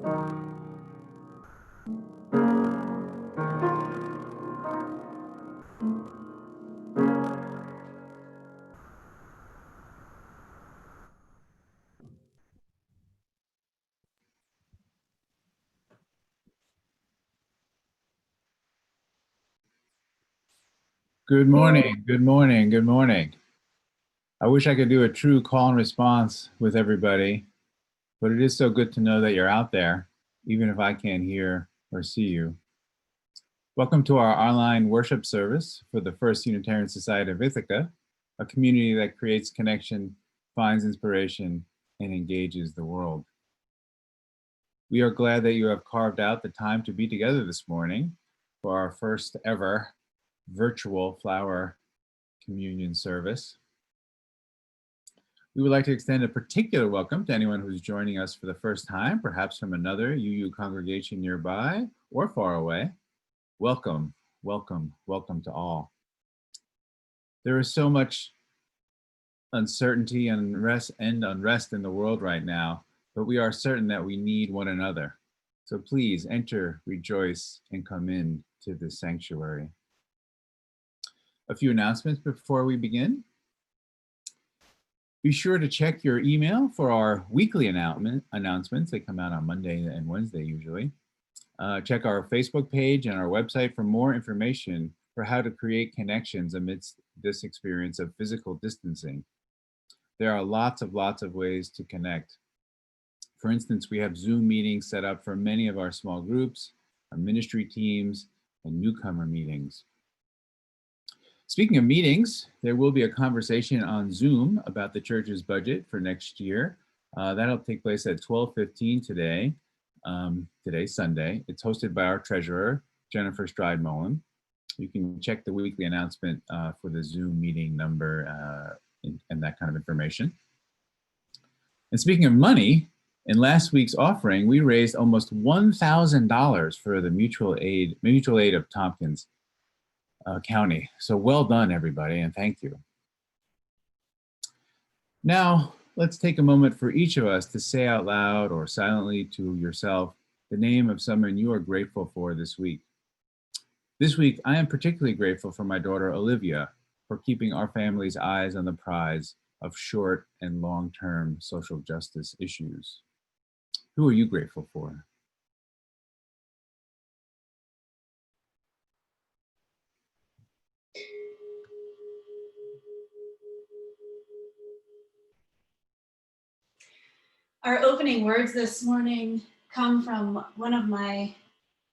Good morning, good morning, good morning. I wish I could do a true call and response with everybody, but it is so good to know that you're out there, even if I can't hear or see you. Welcome to our online worship service for the First Unitarian Society of Ithaca, a community that creates connection, finds inspiration, and engages the world. We are glad that you have carved out the time to be together this morning for our first ever virtual flower communion service. We would like to extend a particular welcome to anyone who's joining us for the first time, perhaps from another UU congregation nearby or far away. Welcome, welcome, welcome to all. There is so much uncertainty and unrest in the world right now, but we are certain that we need one another. So please enter, rejoice, and come in to this sanctuary. A few announcements before we begin. Be sure to check your email for our weekly announcements. They come out on Monday and Wednesday usually. Check our Facebook page and our website for more information for how to create connections amidst this experience of physical distancing. There are lots of ways to connect. For instance, we have Zoom meetings set up for many of our small groups, our ministry teams, and newcomer meetings. Speaking of meetings, there will be a conversation on Zoom about the church's budget for next year. That'll take place at 12:15 today, today's Sunday. It's hosted by our treasurer, Jennifer Stride-Mullen. You can check the weekly announcement for the Zoom meeting number and that kind of information. And speaking of money, in last week's offering, we raised almost $1,000 for the mutual aid of Tompkins County. So well done, everybody, and thank you. Now, let's take a moment for each of us to say out loud or silently to yourself the name of someone you are grateful for this week. This week, I am particularly grateful for my daughter, Olivia, for keeping our family's eyes on the prize of short and long-term social justice issues. Who are you grateful for? Our opening words this morning come from one of my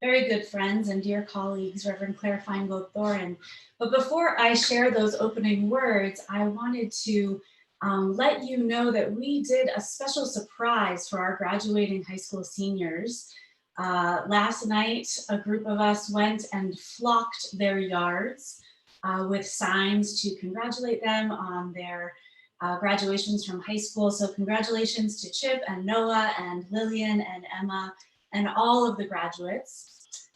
very good friends and dear colleagues, Reverend Claire Feingold Thorin. But before I share those opening words, I wanted to let you know that we did a special surprise for our graduating high school seniors. Last night, a group of us went and flocked their yards with signs to congratulate them on their graduations from high school. So congratulations to Chip and Noah and Lillian and Emma and all of the graduates.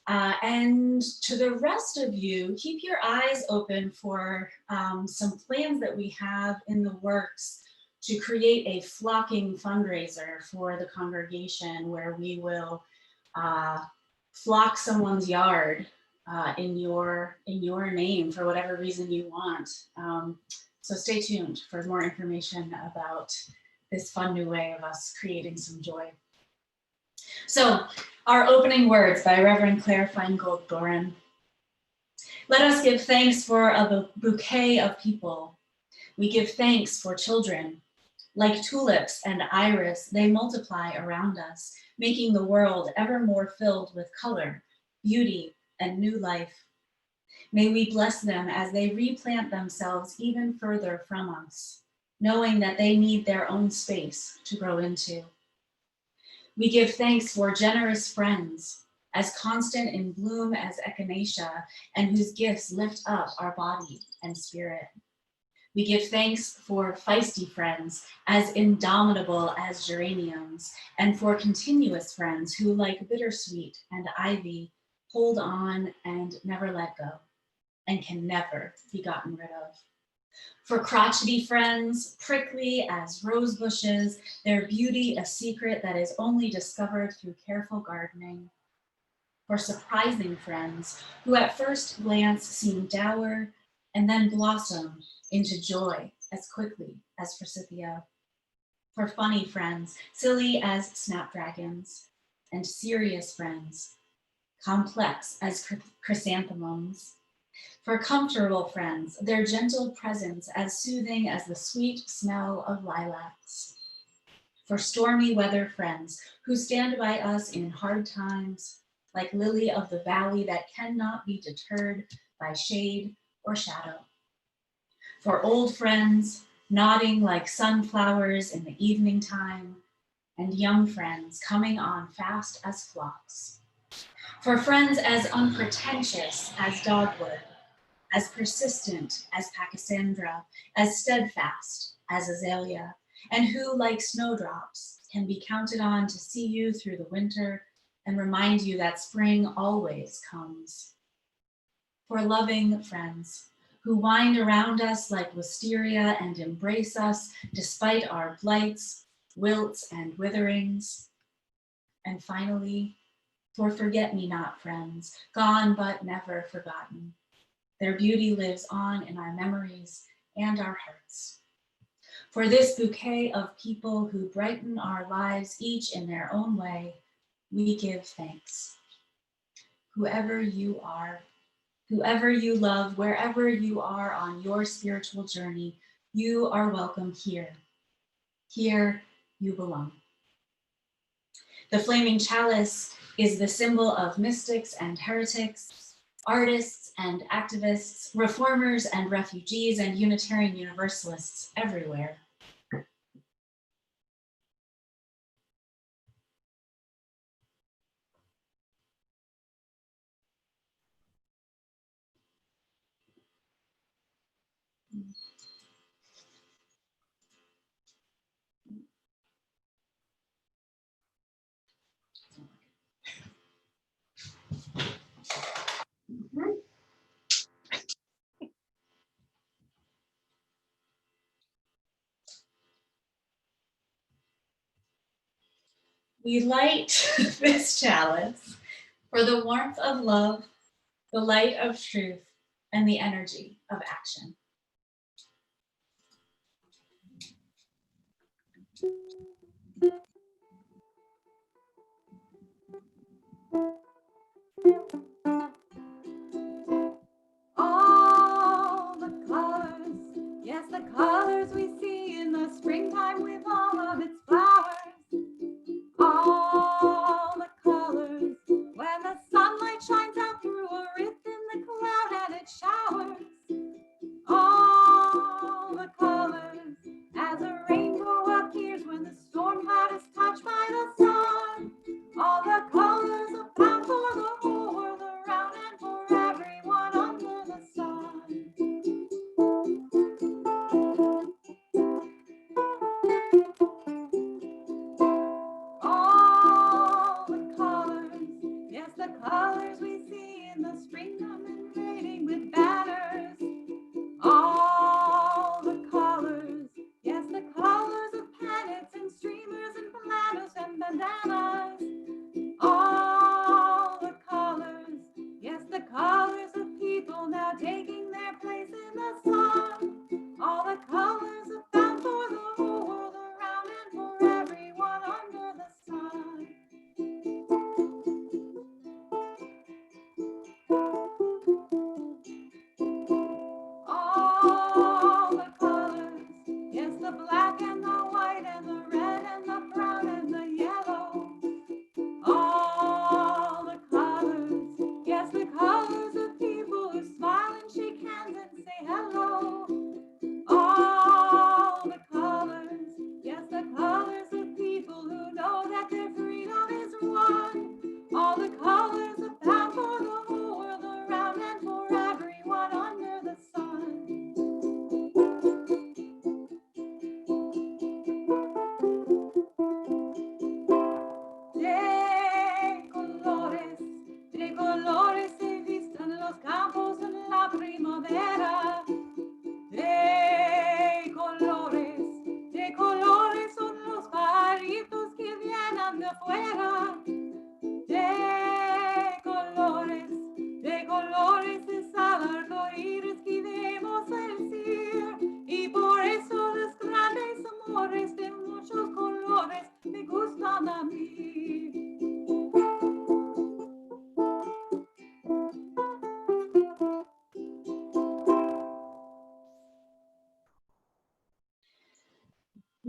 And to the rest of you, keep your eyes open for some plans that we have in the works to create a flocking fundraiser for the congregation where we will flock someone's yard in your name for whatever reason you want. So stay tuned for more information about this fun new way of us creating some joy. So our opening words by Reverend Claire Feingold Thorin. Let us give thanks for a bouquet of people. We give thanks for children. Like tulips and iris, they multiply around us, making the world ever more filled with color, beauty, and new life. May we bless them as they replant themselves even further from us, knowing that they need their own space to grow into. We give thanks for generous friends, as constant in bloom as echinacea, and whose gifts lift up our body and spirit. We give thanks for feisty friends, as indomitable as geraniums, and for continuous friends who, like bittersweet and ivy, hold on and never let go, and can never be gotten rid of. For crotchety friends, prickly as rose bushes, their beauty a secret that is only discovered through careful gardening. For surprising friends, who at first glance seem dour and then blossom into joy as quickly as forsythia. For funny friends, silly as snapdragons, and serious friends, complex as chrysanthemums. For comfortable friends, their gentle presence as soothing as the sweet smell of lilacs. For stormy weather friends who stand by us in hard times, like lily of the valley that cannot be deterred by shade or shadow. For old friends, nodding like sunflowers in the evening time, and young friends coming on fast as flocks. For friends as unpretentious as dogwood, as persistent as Pachysandra, as steadfast as azalea, and who, like snowdrops, can be counted on to see you through the winter and remind you that spring always comes. For loving friends who wind around us like wisteria and embrace us despite our blights, wilts, and witherings. And finally, for forget-me-not friends, gone but never forgotten. Their beauty lives on in our memories and our hearts. For this bouquet of people who brighten our lives each in their own way, we give thanks. Whoever you are, whoever you love, wherever you are on your spiritual journey, you are welcome here. Here you belong. The flaming chalice is the symbol of mystics and heretics, artists and activists, reformers and refugees, and Unitarian Universalists everywhere. We light this chalice for the warmth of love, the light of truth, and the energy of action. All the colors, yes, the colors we see in the springtime with all of its flowers. All the colors, when the sunlight shines out through a rift in the cloud and it showers. All the colors, as a rainbow appears when the storm cloud is touched by the sun. All the colors are found for the whole world around and for everyone under the sun. All the colors, yes, the colors we see in the springtime and raining with banners. All the colors, yes, the colors of pennants and streamers and platters and bandanas. All the colors, yes, the colors of people now taking their place in the sun. All the colors are found for the whole world around and for everyone under the sun.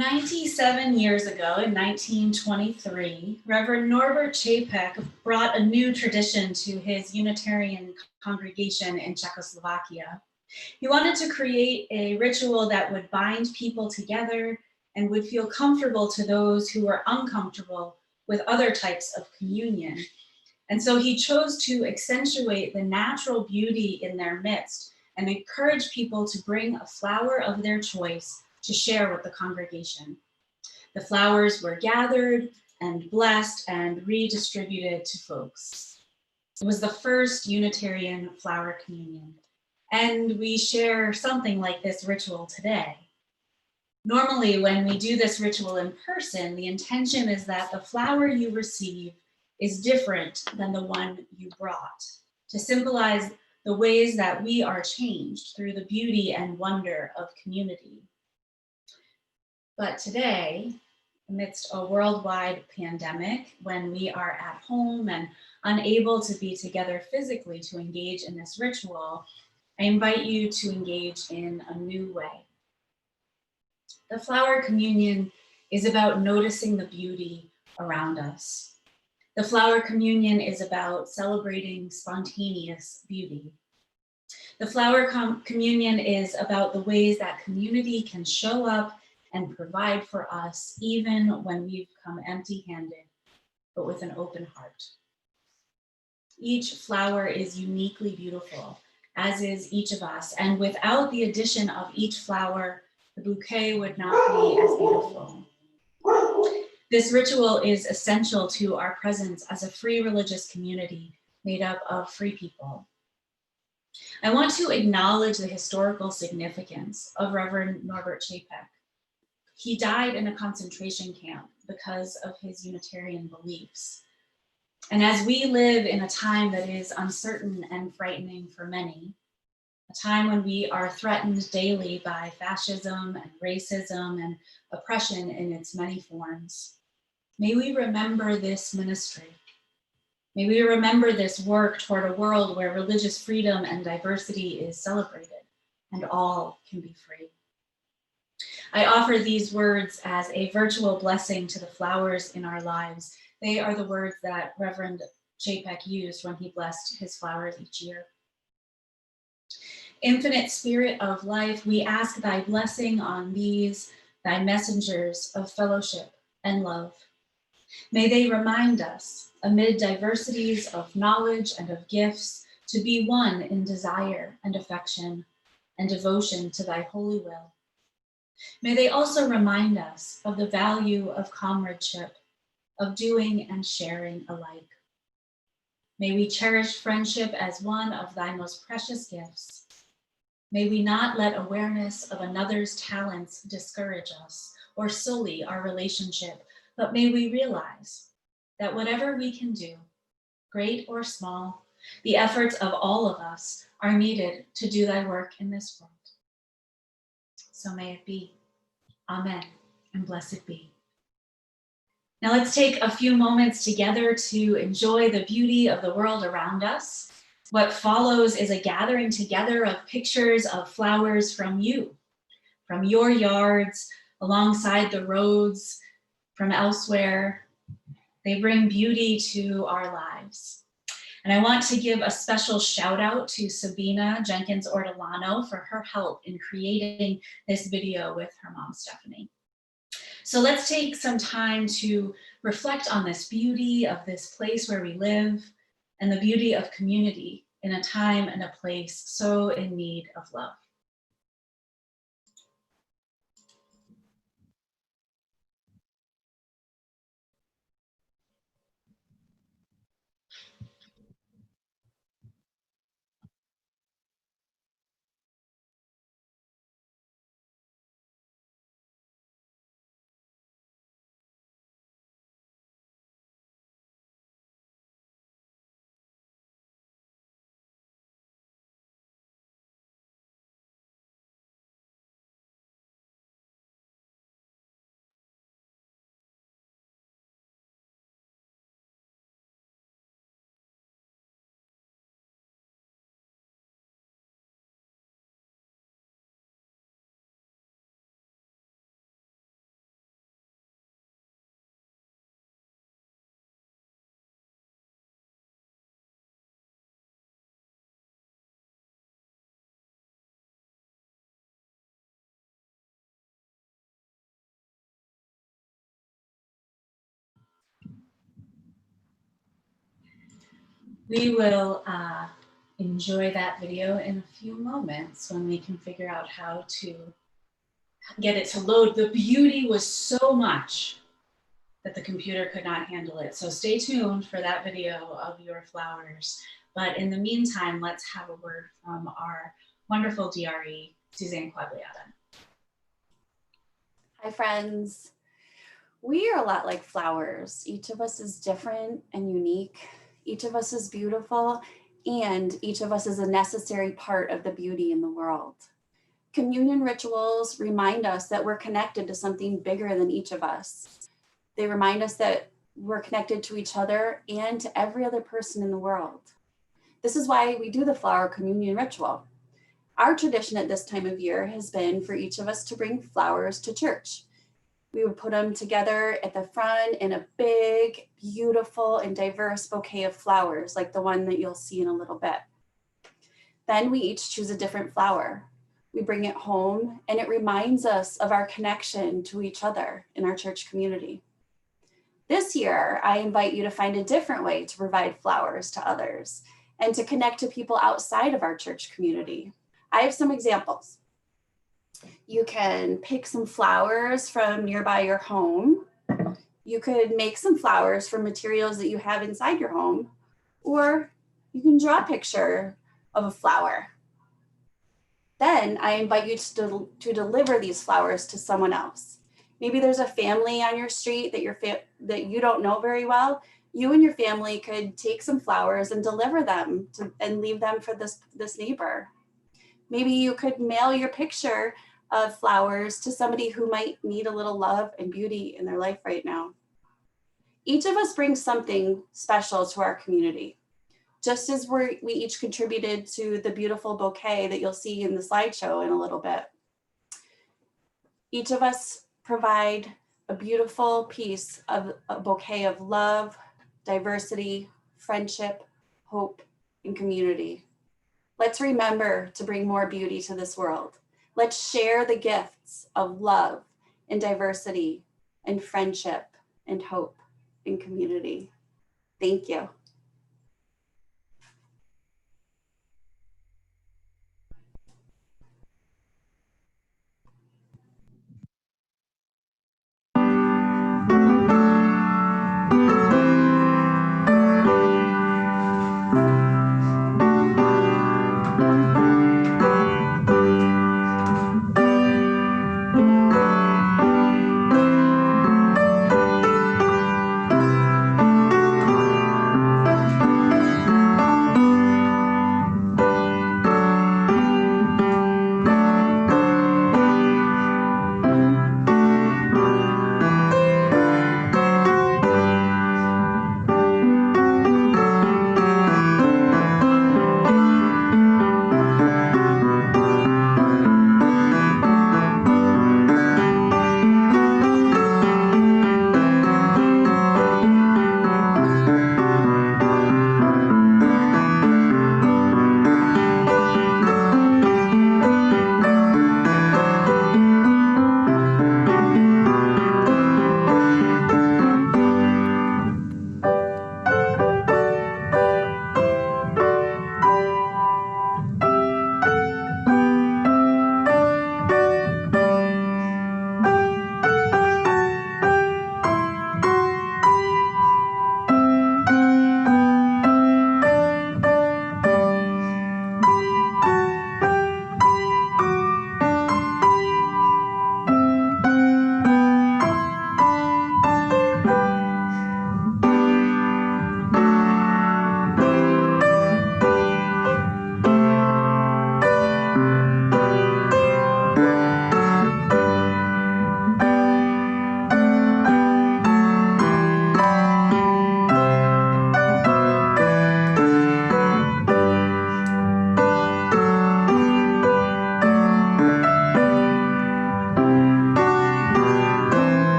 97 years ago, in 1923, Reverend Norbert Chapek brought a new tradition to his Unitarian congregation in Czechoslovakia. He wanted to create a ritual that would bind people together and would feel comfortable to those who were uncomfortable with other types of communion. And so he chose to accentuate the natural beauty in their midst and encourage people to bring a flower of their choice to share with the congregation. The flowers were gathered and blessed and redistributed to folks. It was the first Unitarian flower communion, and we share something like this ritual today. Normally, when we do this ritual in person, the intention is that the flower you receive is different than the one you brought, to symbolize the ways that we are changed through the beauty and wonder of community. But today, amidst a worldwide pandemic, when we are at home and unable to be together physically to engage in this ritual, I invite you to engage in a new way. The flower communion is about noticing the beauty around us. The flower communion is about celebrating spontaneous beauty. The flower communion is about the ways that community can show up and provide for us even when we've come empty-handed, but with an open heart. Each flower is uniquely beautiful, as is each of us, and without the addition of each flower, the bouquet would not be as beautiful. This ritual is essential to our presence as a free religious community made up of free people. I want to acknowledge the historical significance of Reverend Norbert Chapek. He died in a concentration camp because of his Unitarian beliefs. And as we live in a time that is uncertain and frightening for many, a time when we are threatened daily by fascism and racism and oppression in its many forms, may we remember this ministry. May we remember this work toward a world where religious freedom and diversity is celebrated and all can be free. I offer these words as a virtual blessing to the flowers in our lives. They are the words that Reverend Chapek used when he blessed his flowers each year. Infinite Spirit of life, we ask thy blessing on these, thy messengers of fellowship and love. May they remind us, amid diversities of knowledge and of gifts, to be one in desire and affection and devotion to thy holy will. May they also remind us of the value of comradeship, of doing and sharing alike. May we cherish friendship as one of thy most precious gifts. May we not let awareness of another's talents discourage us or sully our relationship, but may we realize that whatever we can do, great or small, the efforts of all of us are needed to do thy work in this world. So may it be. Amen, and blessed be. Now let's take a few moments together to enjoy the beauty of the world around us. What follows is a gathering together of pictures of flowers from you, from your yards, alongside the roads, from elsewhere. They bring beauty to our lives. And I want to give a special shout out to Sabina Jenkins Ortolano for her help in creating this video with her mom, Stephanie. So let's take some time to reflect on this beauty of this place where we live and the beauty of community in a time and a place so in need of love. We will enjoy that video in a few moments when we can figure out how to get it to load. The beauty was so much that the computer could not handle it. So stay tuned for that video of your flowers. But in the meantime, let's have a word from our wonderful DRE, Suzanne Quagliata. Hi, friends. We are a lot like flowers. Each of us is different and unique. Each of us is beautiful, and each of us is a necessary part of the beauty in the world. Communion rituals remind us that we're connected to something bigger than each of us. They remind us that we're connected to each other and to every other person in the world. This is why we do the flower communion ritual. Our tradition at this time of year has been for each of us to bring flowers to church. We would put them together at the front in a big, beautiful, and diverse bouquet of flowers, like the one that you'll see in a little bit. Then we each choose a different flower. We bring it home, and it reminds us of our connection to each other in our church community. This year, I invite you to find a different way to provide flowers to others and to connect to people outside of our church community. I have some examples. You can pick some flowers from nearby your home. You could make some flowers from materials that you have inside your home, or you can draw a picture of a flower. Then I invite you to deliver these flowers to someone else. Maybe there's a family on your street that you don't know very well. You and your family could take some flowers and deliver them and leave them for this neighbor. Maybe you could mail your picture of flowers to somebody who might need a little love and beauty in their life right now. Each of us brings something special to our community. Just as we each contributed to the beautiful bouquet that you'll see in the slideshow in a little bit. Each of us provide a beautiful piece of a bouquet of love, diversity, friendship, hope, and community. Let's remember to bring more beauty to this world. Let's share the gifts of love and diversity and friendship and hope and community. Thank you.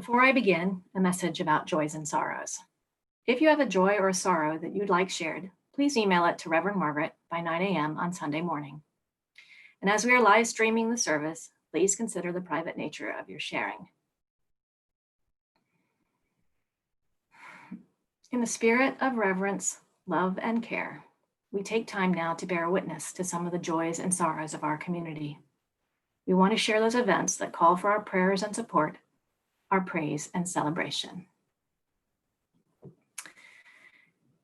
Before I begin, a message about joys and sorrows. If you have a joy or a sorrow that you'd like shared, please email it to Reverend Margaret by 9 a.m. on Sunday morning. And as we are live streaming the service, please consider the private nature of your sharing. In the spirit of reverence, love, and care, we take time now to bear witness to some of the joys and sorrows of our community. We want to share those events that call for our prayers and support, our praise and celebration.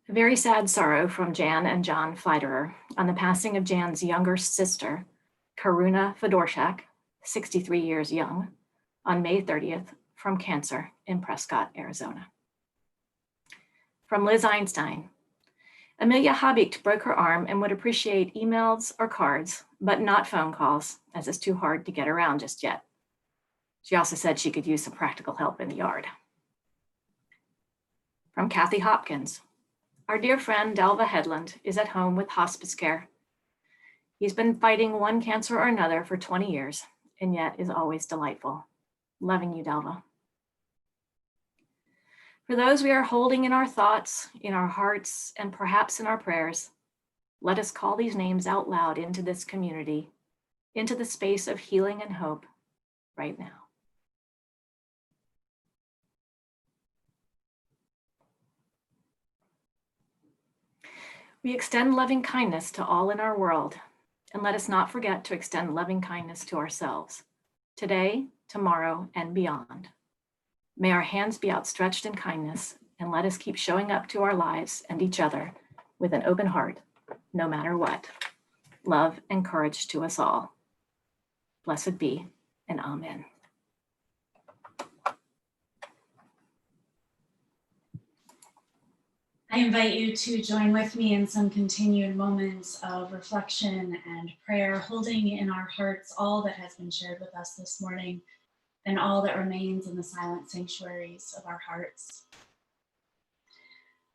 A very sad sorrow from Jan and John Fleiderer on the passing of Jan's younger sister, Karuna Fedorchak, 63 years young, on May 30th from cancer in Prescott, Arizona. From Liz Einstein, Amelia Habicht broke her arm and would appreciate emails or cards, but not phone calls, as it's too hard to get around just yet. She also said she could use some practical help in the yard. From Kathy Hopkins, our dear friend Delva Headland is at home with hospice care. He's been fighting one cancer or another for 20 years, and yet is always delightful. Loving you, Delva. For those we are holding in our thoughts, in our hearts, and perhaps in our prayers, let us call these names out loud into this community, into the space of healing and hope right now. We extend loving kindness to all in our world, and let us not forget to extend loving kindness to ourselves, today, tomorrow, and beyond. May our hands be outstretched in kindness, and let us keep showing up to our lives and each other with an open heart, no matter what. Love and courage to us all. Blessed be, and amen. I invite you to join with me in some continued moments of reflection and prayer, holding in our hearts all that has been shared with us this morning and all that remains in the silent sanctuaries of our hearts.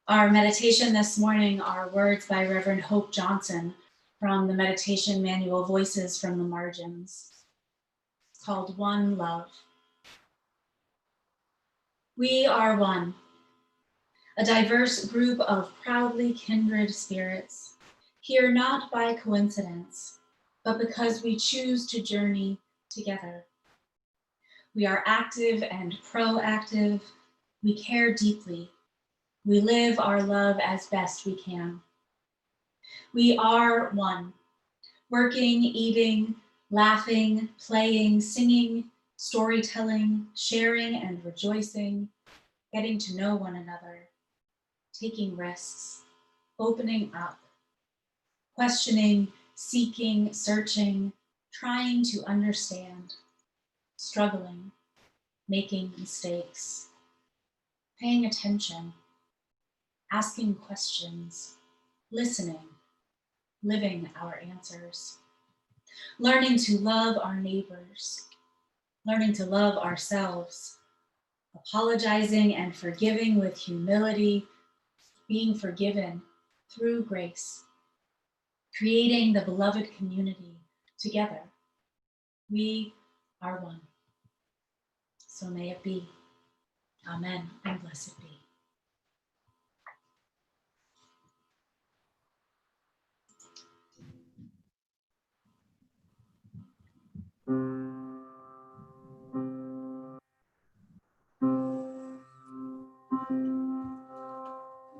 Our meditation this morning are words by Reverend Hope Johnson from the meditation manual Voices from the Margins. It's called One Love. We are one, a diverse group of proudly kindred spirits, here not by coincidence, but because we choose to journey together. We are active and proactive. We care deeply. We live our love as best we can. We are one, working, eating, laughing, playing, singing, storytelling, sharing and rejoicing, getting to know one another, taking risks, opening up, questioning, seeking, searching, trying to understand, struggling, making mistakes, paying attention, asking questions, listening, living our answers, learning to love our neighbors, learning to love ourselves, apologizing and forgiving with humility, being forgiven through grace, creating the beloved community together. We are one. So may it be. Amen and blessed be.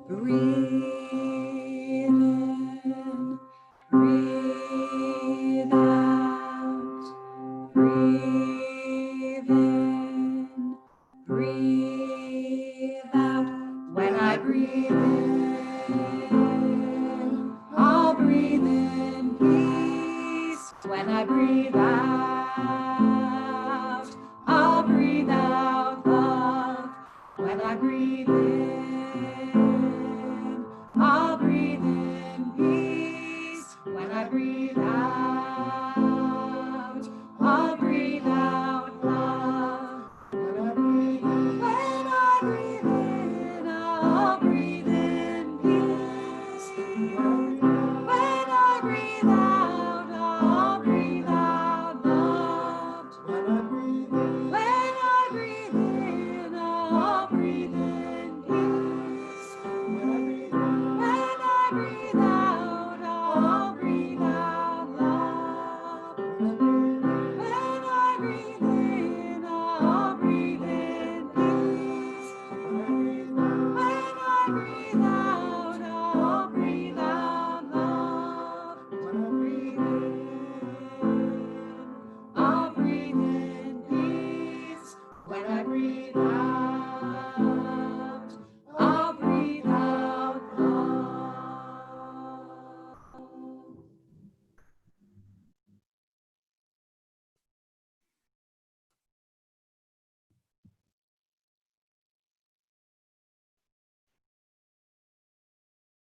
Breathe in, breathe out, breathe in, breathe out. When I breathe in, I'll breathe in peace. When I breathe out, I'll breathe out love. When I breathe in, I'll breathe in peace. When I breathe out, I'll breathe out love. When I breathe in, I'll breathe in peace. When I breathe out, I'll breathe out love. When I breathe in,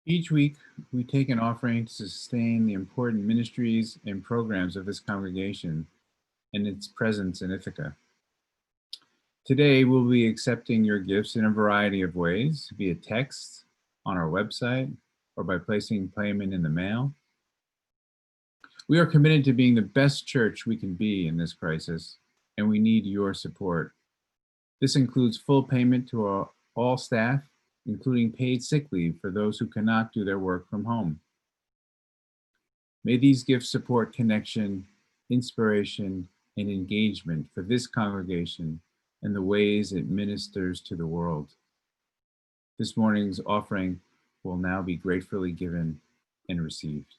Each week, we take an offering to sustain the important ministries and programs of this congregation and its presence in Ithaca. Today, we'll be accepting your gifts in a variety of ways, via text, on our website, or by placing payment in the mail. We are committed to being the best church we can be in this crisis, and we need your support. This includes full payment to all staff, including paid sick leave for those who cannot do their work from home. May these gifts support connection, inspiration, and engagement for this congregation and the ways it ministers to the world. This morning's offering will now be gratefully given and received.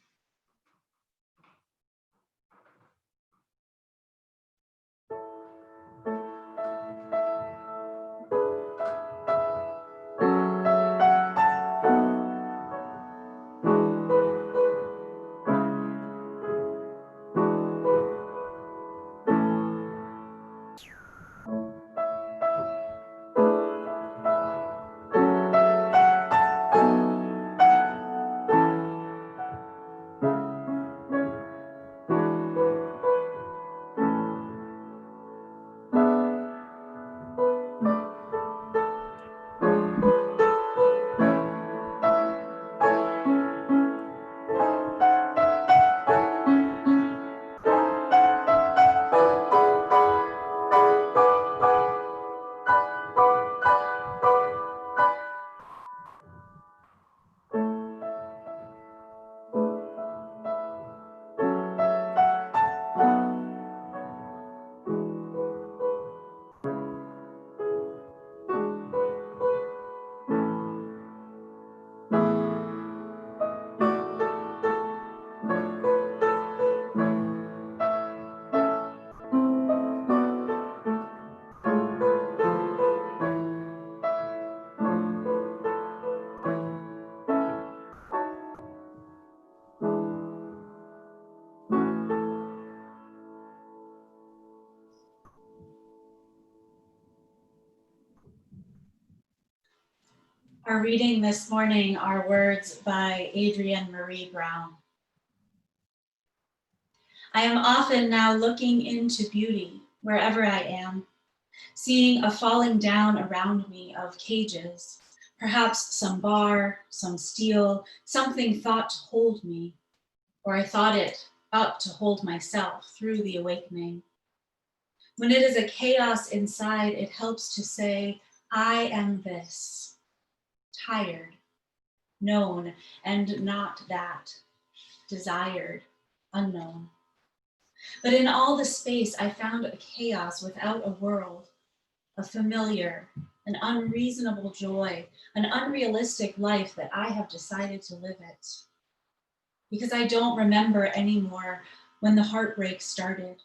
Our reading this morning are words by Adrienne Marie Brown. I am often now looking into beauty wherever I am, seeing a falling down around me of cages, perhaps some bar, some steel, something thought to hold me, or I thought it up to hold myself through the awakening. When it is a chaos inside, it helps to say, I am this. Tired, known, and not that, desired, unknown. But in all the space, I found a chaos without a world, a familiar, an unreasonable joy, an unrealistic life that I have decided to live it. Because I don't remember anymore when the heartbreak started,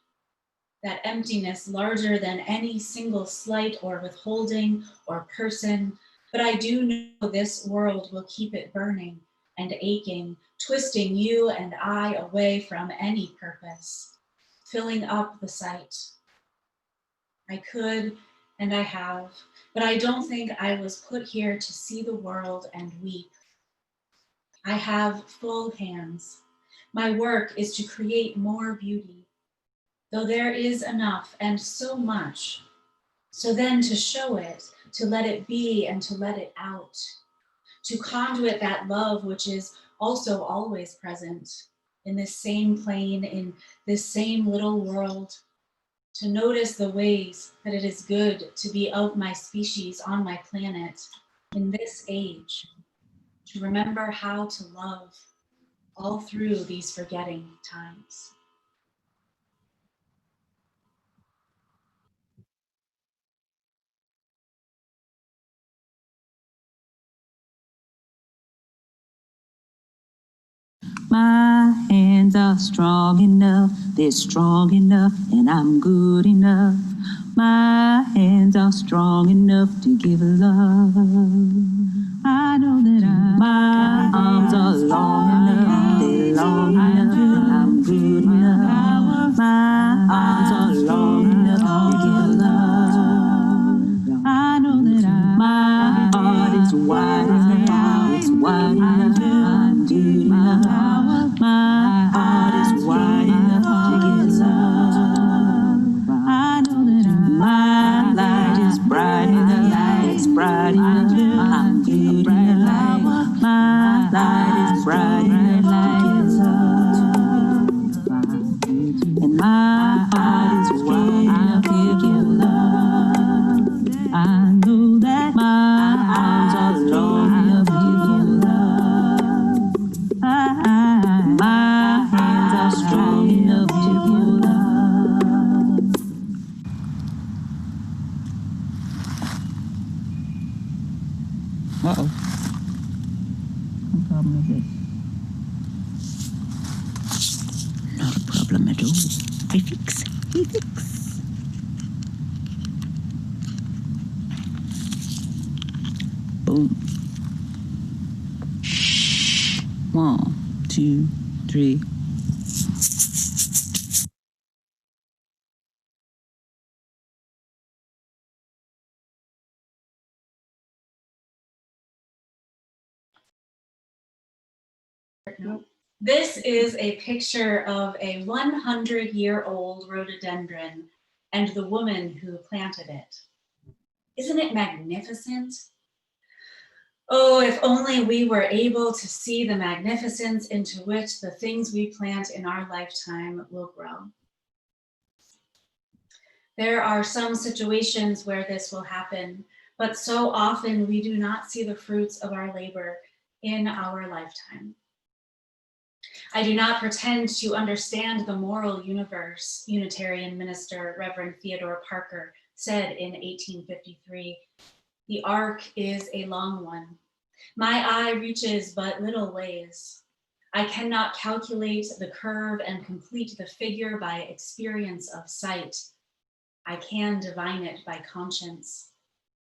that emptiness larger than any single slight or withholding or person. But I do know this world will keep it burning and aching, twisting you and I away from any purpose, filling up the sight. I could and I have, but I don't think I was put here to see the world and weep. I have full hands. My work is to create more beauty, though there is enough and so much. So then to show it, to let it be and to let it out, to conduit that love which is also always present in this same plane, in this same little world, to notice the ways that it is good to be of my species on my planet in this age, to remember how to love all through these forgetting times. My hands are strong enough, they're strong enough, and I'm good enough. My hands are strong enough to give love. I know that my arms are long enough, they're long enough, and I'm good enough. My arms are long enough to give love. I know that my heart is wide enough, it's wide enough. Uh-oh. What problem is it? Not a problem at all. I fix. We fix. Boom. 1, 2, 3. No. This is a picture of a 100-year-old rhododendron and the woman who planted it. Isn't it magnificent? Oh, if only we were able to see the magnificence into which the things we plant in our lifetime will grow. There are some situations where this will happen, but so often we do not see the fruits of our labor in our lifetime. I do not pretend to understand the moral universe, Unitarian minister Reverend Theodore Parker said in 1853. The arc is a long one. My eye reaches but little ways. I cannot calculate the curve and complete the figure by experience of sight. I can divine it by conscience.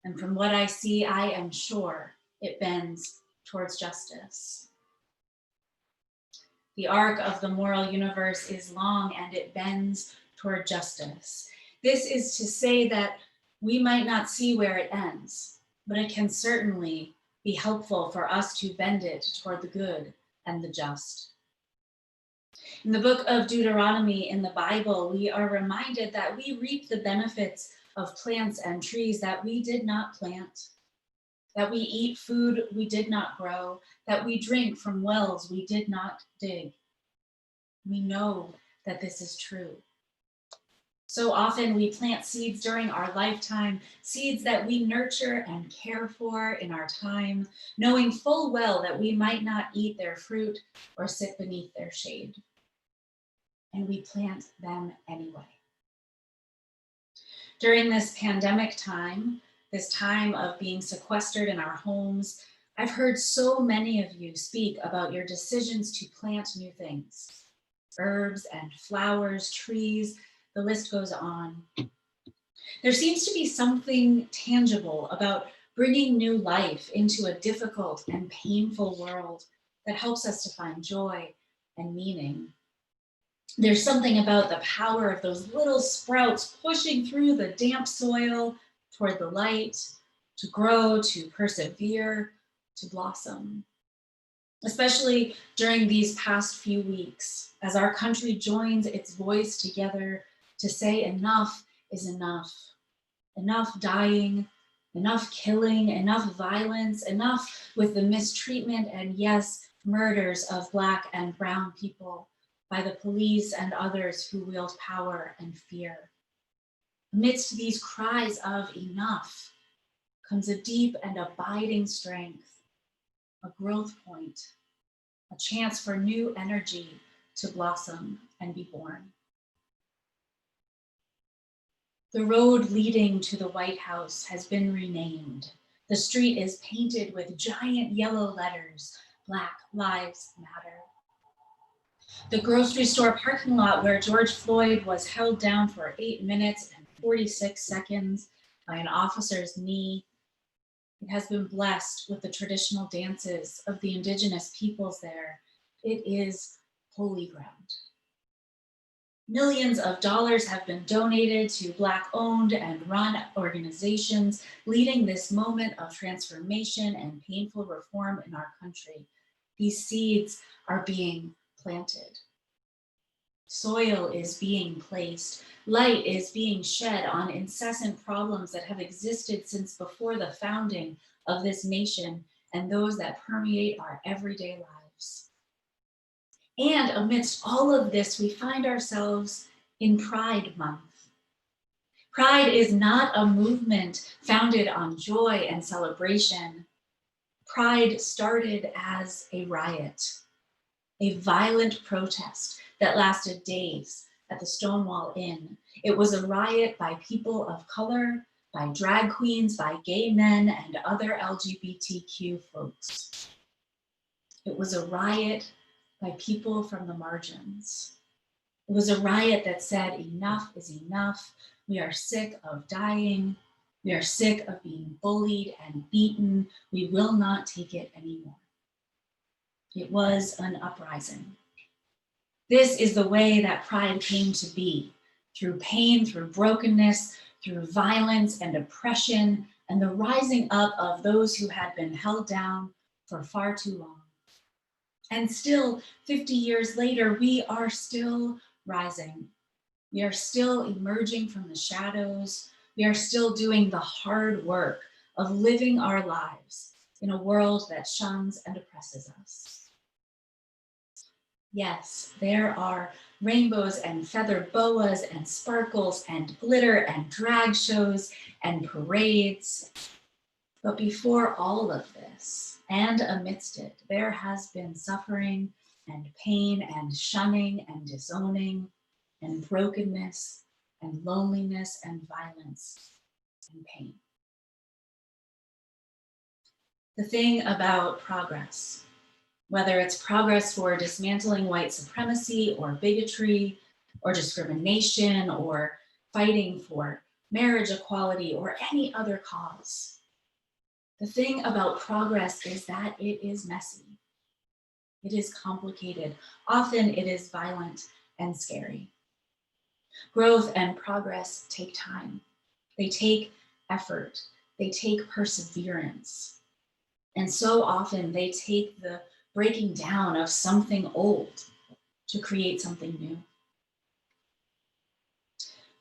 And from what I see, I am sure it bends towards justice. The arc of the moral universe is long and it bends toward justice. This is to say that we might not see where it ends, but it can certainly be helpful for us to bend it toward the good and the just. In the book of Deuteronomy in the Bible, we are reminded that we reap the benefits of plants and trees that we did not plant, that we eat food we did not grow, that we drink from wells we did not dig. We know that this is true. So often we plant seeds during our lifetime, seeds that we nurture and care for in our time, knowing full well that we might not eat their fruit or sit beneath their shade. And we plant them anyway. During this pandemic time, this time of being sequestered in our homes, I've heard so many of you speak about your decisions to plant new things. Herbs and flowers, trees, the list goes on. There seems to be something tangible about bringing new life into a difficult and painful world that helps us to find joy and meaning. There's something about the power of those little sprouts pushing through the damp soil toward the light, to grow, to persevere, to blossom. Especially during these past few weeks, as our country joins its voice together to say enough is enough. Enough dying, enough killing, enough violence, enough with the mistreatment and yes, murders of Black and brown people by the police and others who wield power and fear. Amidst these cries of enough comes a deep and abiding strength, a growth point, a chance for new energy to blossom and be born. The road leading to the White House has been renamed. The street is painted with giant yellow letters, Black Lives Matter. The grocery store parking lot where George Floyd was held down for 8 minutes and 46 seconds by an officer's knee, it has been blessed with the traditional dances of the indigenous peoples there. It is holy ground. Millions of dollars have been donated to Black-owned and run organizations leading this moment of transformation and painful reform in our country. These seeds are being planted. Soil is being placed. Light is being shed on incessant problems that have existed since before the founding of this nation and those that permeate our everyday lives. And amidst all of this, we find ourselves in Pride Month. Pride is not a movement founded on joy and celebration. Pride started as a riot, a violent protest that lasted days at the Stonewall Inn. It was a riot by people of color, by drag queens, by gay men, and other LGBTQ folks. It was a riot by people from the margins. It was a riot that said, enough is enough. We are sick of dying. We are sick of being bullied and beaten. We will not take it anymore. It was an uprising. This is the way that pride came to be, through pain, through brokenness, through violence and oppression, and the rising up of those who had been held down for far too long. And still, 50 years later, we are still rising. We are still emerging from the shadows. We are still doing the hard work of living our lives in a world that shuns and oppresses us. Yes, there are rainbows and feather boas and sparkles and glitter and drag shows and parades. But before all of this, and amidst it, there has been suffering and pain and shunning and disowning and brokenness and loneliness and violence and pain. The thing about progress, whether it's progress for dismantling white supremacy or bigotry or discrimination or fighting for marriage equality or any other cause, the thing about progress is that it is messy. It is complicated. Often it is violent and scary. Growth and progress take time. They take effort. They take perseverance. And so often they take the breaking down of something old to create something new.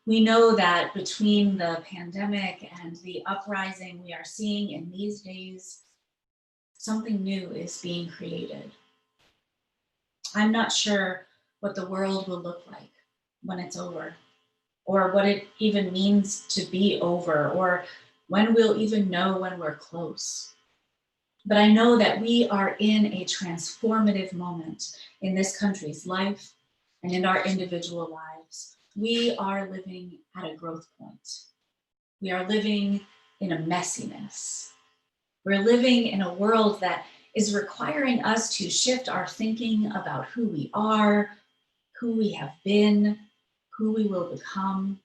We know that between the pandemic and the uprising we are seeing in these days, something new is being created. I'm not sure what the world will look like when it's over, or what it even means to be over, or when we'll even know when we're close. But I know that we are in a transformative moment in this country's life and in our individual lives. We are living at a growth point. We are living in a messiness. We're living in a world that is requiring us to shift our thinking about who we are, who we have been, who we will become,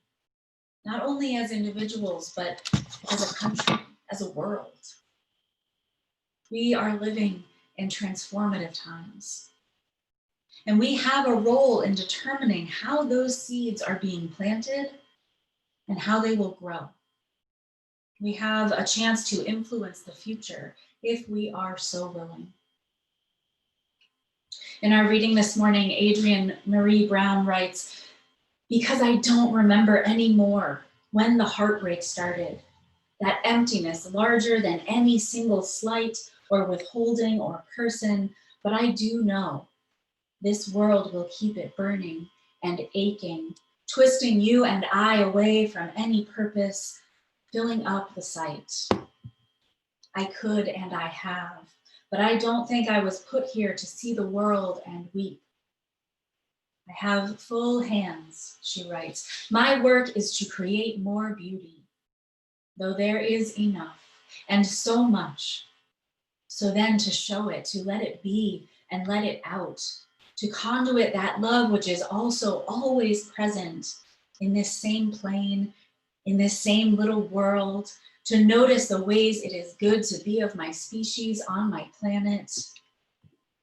not only as individuals, but as a country, as a world. We are living in transformative times. And we have a role in determining how those seeds are being planted and how they will grow. We have a chance to influence the future if we are so willing. In our reading this morning, Adrienne Marie Brown writes, "Because I don't remember anymore when the heartbreak started, that emptiness larger than any single slight or withholding or person, but I do know this world will keep it burning and aching, twisting you and I away from any purpose, filling up the sight. I could and I have, but I don't think I was put here to see the world and weep. I have full hands," she writes. "My work is to create more beauty, though there is enough and so much. So then to show it, to let it be and let it out, to conduit that love which is also always present in this same plane, in this same little world, to notice the ways it is good to be of my species on my planet.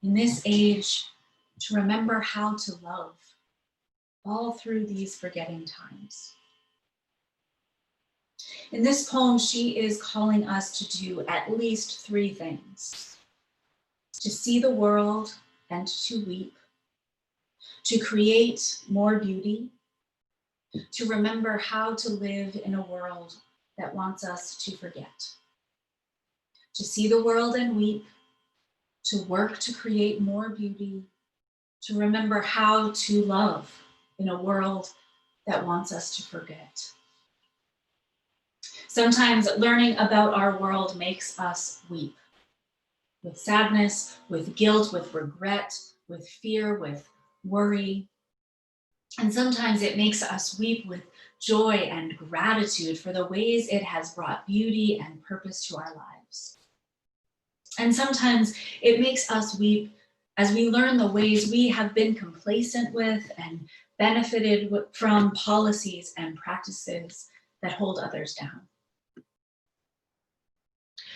In this age, to remember how to love, all through these forgetting times." In this poem, she is calling us to do at least 3 things: to see the world and to weep, to create more beauty, to remember how to live in a world that wants us to forget. To see the world and weep, to work to create more beauty, to remember how to love in a world that wants us to forget. Sometimes learning about our world makes us weep, with sadness, with guilt, with regret, with fear, with worry. And sometimes it makes us weep with joy and gratitude for the ways it has brought beauty and purpose to our lives. And sometimes it makes us weep as we learn the ways we have been complacent with and benefited from policies and practices that hold others down.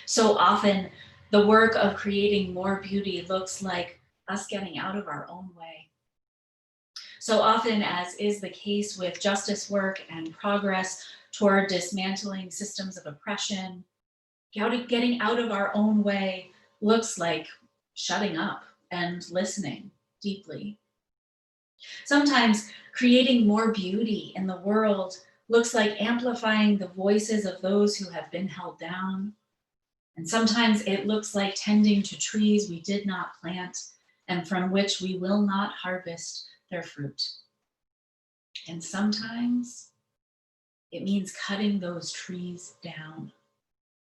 So often, the work of creating more beauty looks like us getting out of our own way. So often, as is the case with justice work and progress toward dismantling systems of oppression, getting out of our own way looks like shutting up and listening deeply. Sometimes creating more beauty in the world looks like amplifying the voices of those who have been held down. And sometimes it looks like tending to trees we did not plant and from which we will not harvest their fruit. And sometimes it means cutting those trees down,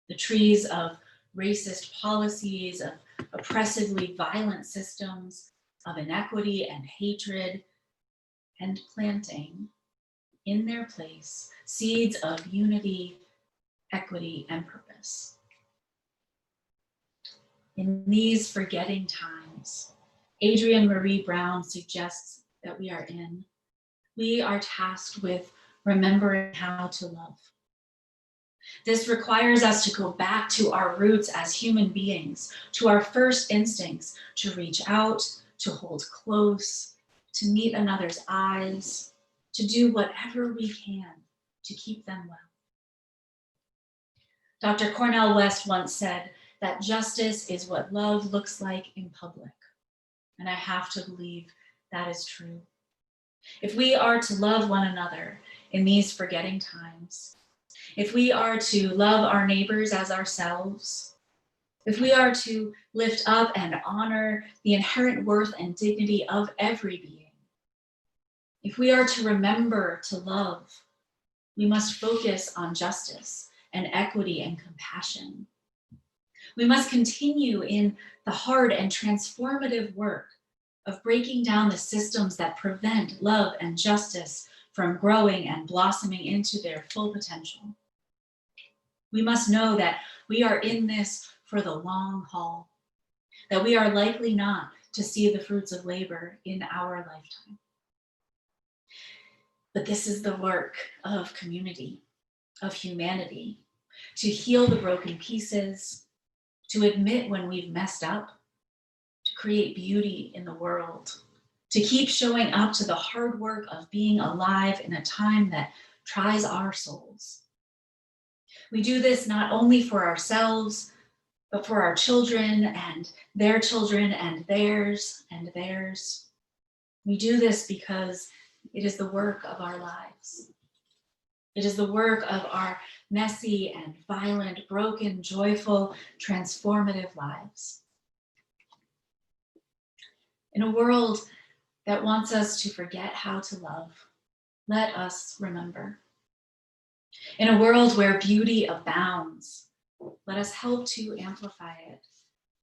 the trees of racist policies, of oppressively violent systems, of inequity and hatred, and planting in their place seeds of unity, equity, and purpose. In these forgetting times, Adrienne Marie Brown suggests that we are tasked with remembering how to love. This requires us to go back to our roots as human beings, to our first instincts, to reach out, to hold close, to meet another's eyes, to do whatever we can to keep them well. Dr. Cornel West once said that justice is what love looks like in public. And I have to believe that is true. If we are to love one another in these forgetting times, if we are to love our neighbors as ourselves, if we are to lift up and honor the inherent worth and dignity of every being, if we are to remember to love, we must focus on justice and equity and compassion. We must continue in the hard and transformative work of breaking down the systems that prevent love and justice from growing and blossoming into their full potential. We must know that we are in this for the long haul, that we are likely not to see the fruits of labor in our lifetime. But this is the work of community, of humanity, to heal the broken pieces, to admit when we've messed up, to create beauty in the world, to keep showing up to the hard work of being alive in a time that tries our souls. We do this not only for ourselves, but for our children and their children and theirs and theirs. We do this because it is the work of our lives. It is the work of our messy and violent, broken, joyful, transformative lives. In a world that wants us to forget how to love, let us remember. In a world where beauty abounds, let us help to amplify it,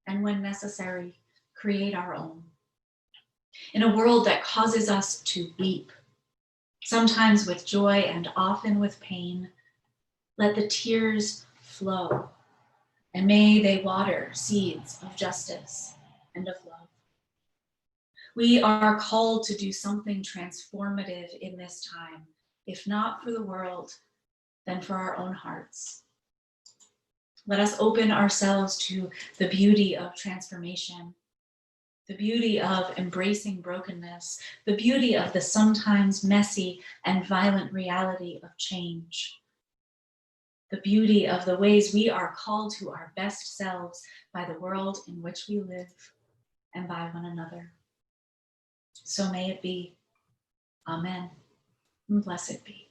and when necessary, create our own. In a world that causes us to weep, sometimes with joy and often with pain, let the tears flow, and may they water seeds of justice and of love. We are called to do something transformative in this time, if not for the world, then for our own hearts. Let us open ourselves to the beauty of transformation, the beauty of embracing brokenness, the beauty of the sometimes messy and violent reality of change, the beauty of the ways we are called to our best selves by the world in which we live and by one another. So may it be. Amen. And blessed be.